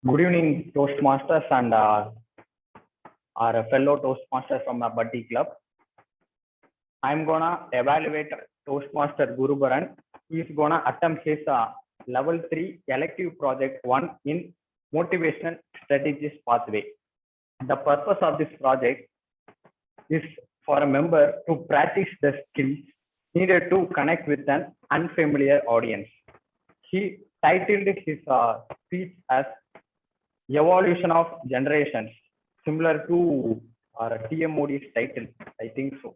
Good evening, Toastmasters and our fellow Toastmasters from the Buddy Club. I'm gonna evaluate Toastmaster Gurubaran. He's gonna attempt his level 3 elective project 1 in Motivational Strategies Pathway. The purpose of this project is for a member to practice the skills needed to connect with an unfamiliar audience. He titled his speech as Evolution of Generations, similar to our TMOD's title, I think so.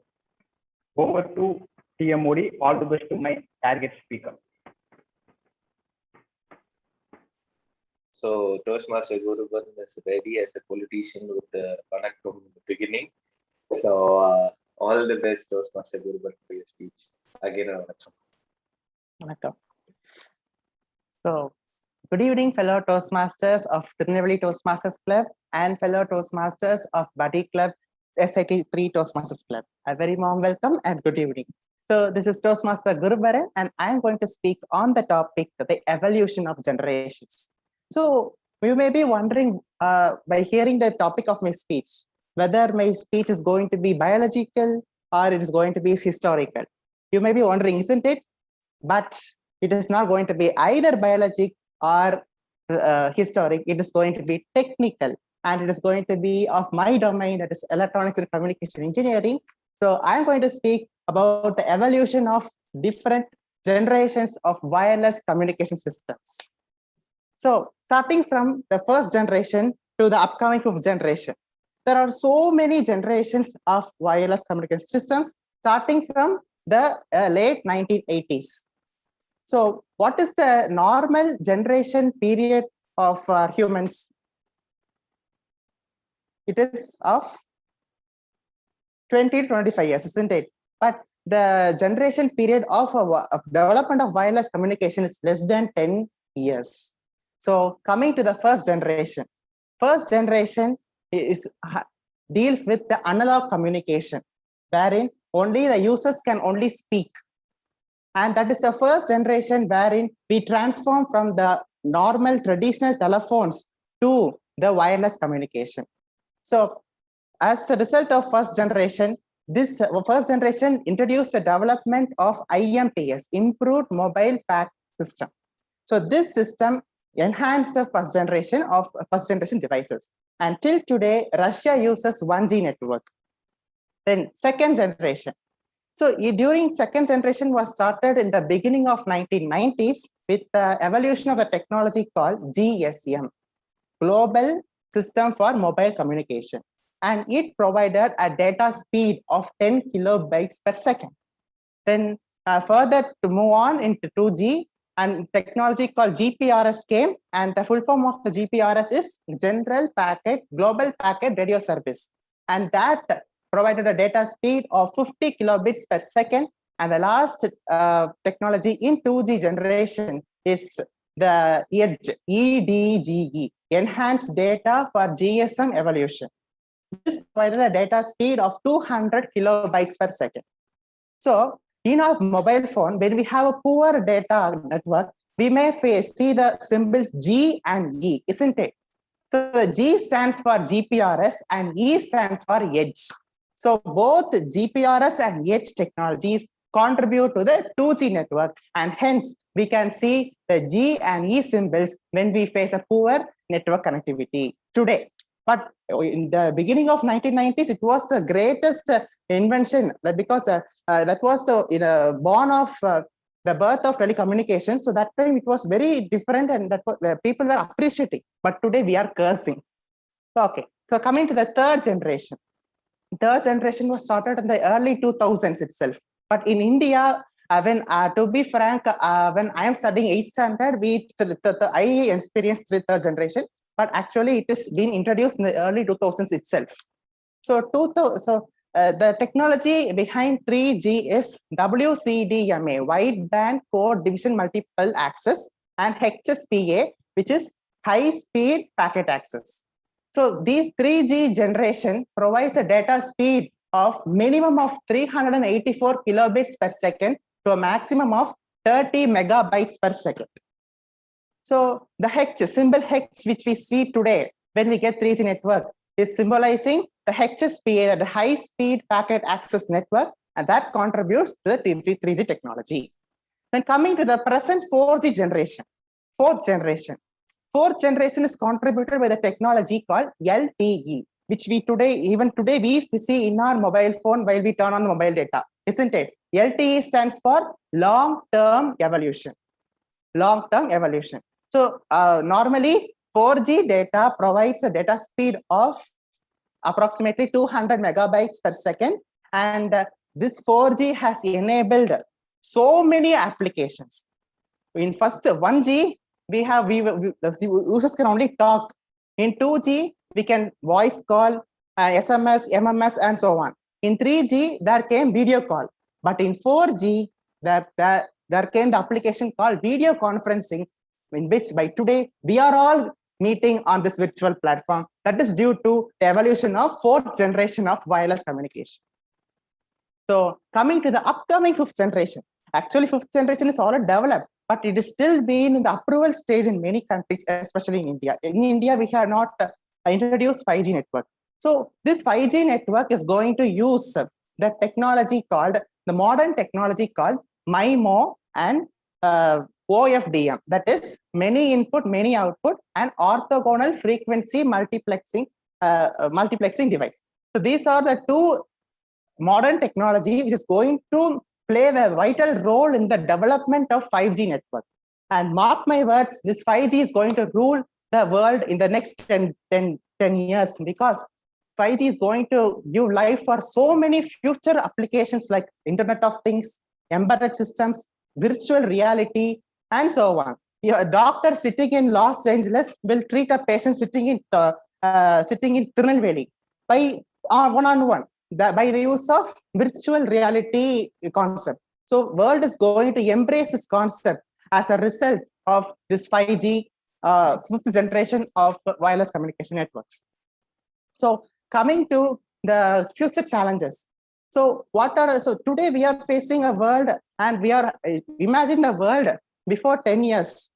Over to TMOD, all the best to my target speaker. So Toastmaster Gurubaran is ready as a politician with the Vanakkam in the beginning. So all the best, Toastmaster Gurubaran, for your speech. Again, Vanakkam. Vanakkam. So, good evening, fellow Toastmasters of Tirunelveli Toastmasters Club and fellow Toastmasters of Buddy Club, SIT 3 Toastmasters Club. A very warm welcome and good evening. So, this is Toastmaster Gurubaran and I am going to speak on the topic, the evolution of generations. So, you may be wondering by hearing the topic of my speech, whether my speech is going to be biological or it is going to be historical. You may be wondering, isn't it? But it is not going to be either biologic or historic. It is going to be technical and it is going to be of my domain, that is electronics and communication engineering. So I'm going to speak about the evolution of different generations of wireless communication systems. So starting from the first generation to the upcoming fifth generation, there are so many generations of wireless communication systems starting from the late 1980s. So what is the normal generation period of humans? It is of 20 to 25 years, isn't it? But the generation period of development of wireless communication is less than 10 years. So coming to the first generation deals with the analog communication, wherein only the users can only speak. And that is the first generation wherein we transform from the normal traditional telephones to the wireless communication. So as a result of first generation, this first generation introduced the development of IMPS, Improved Mobile Packet System. So this system enhanced the first generation devices. And till today, Russia uses 1G network. Then second generation. So during second generation was started in the beginning of 1990s with the evolution of a technology called GSM, Global System for Mobile Communication. And it provided a data speed of 10 kilobytes per second. Then further to move on into 2G, and technology called GPRS came, and the full form of the GPRS is Global Packet Radio Service. And that provided a data speed of 50 kilobits per second. And the last technology in 2G generation is the EDGE, Enhanced Data for GSM Evolution. This provided a data speed of 200 kilobytes per second. So in our mobile phone, when we have a poor data network, we may see the symbols G and E, isn't it? So the G stands for GPRS and E stands for Edge. So both GPRS and Edge technologies contribute to the 2G network, and hence we can see the G and E symbols when we face a poor network connectivity today. But in the beginning of 1990s, it was the greatest invention because that was the born of the birth of telecommunications. So that time it was very different, and that people were appreciating. But today we are cursing. Okay, so coming to the third generation. Third generation was started in the early 2000s itself. But in India, to be frank, when I am studying 8th standard, I experienced third generation. But actually, it has been introduced in the early 2000s itself. So, the technology behind 3G is WCDMA, Wideband Code Division Multiple Access, and HSPA, which is High Speed Packet Access. So these 3G generation provides a data speed of minimum of 384 kilobits per second to a maximum of 30 megabytes per second. So the H, symbol H, which we see today when we get 3G network, is symbolizing the HSPA, the high speed packet access network, and that contributes to the 3G technology. Then coming to the present 4G generation, fourth generation is contributed by the technology called LTE, which even today we see in our mobile phone while we turn on the mobile data, isn't it? LTE stands for long-term evolution. Long-term evolution. So normally 4G data provides a data speed of approximately 200 megabytes per second, and this 4G has enabled so many applications. In first 1G, the users can only talk. In 2G, we can voice call, SMS, MMS, and so on. In 3G, there came video call. But in 4G, there came the application called video conferencing, in which by today, we are all meeting on this virtual platform. That is due to the evolution of fourth generation of wireless communication. So coming to the upcoming fifth generation, actually fifth generation is already developed, but it is still being in the approval stage in many countries, especially in India. In India, we have not introduced 5G network. So this 5G network is going to use the technology called, the modern technology called MIMO and OFDM, that is many input, many output, and orthogonal frequency multiplexing device. So these are the two modern technology which is going to play a vital role in the development of 5G network. And mark my words, this 5G is going to rule the world in the next 10 years, because 5G is going to give life for so many future applications like Internet of Things, embedded systems, virtual reality, and so on. A doctor sitting in Los Angeles will treat a patient sitting in Tirunelveli by one-on-one, by the use of virtual reality concept. So world is going to embrace this concept as a result of this 5G fifth generation of wireless communication networks. So coming to the future challenges. So today we are facing a world, and we are imagine the world before 10 years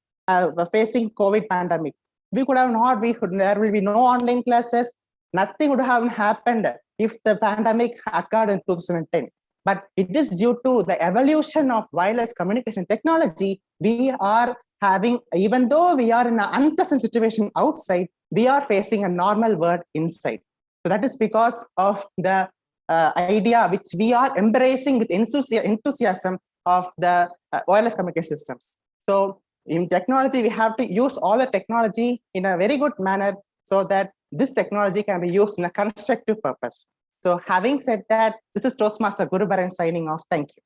facing COVID pandemic. There will be no online classes. Nothing would have happened if the pandemic occurred in 2010. But it is due to the evolution of wireless communication technology, we are having, even though we are in an unpleasant situation outside, we are facing a normal world inside. So that is because of the idea which we are embracing with enthusiasm of the wireless communication systems. So in technology, we have to use all the technology in a very good manner so that this technology can be used in a constructive purpose. So having said that, this is Toastmaster Gurubaran signing off. Thank you.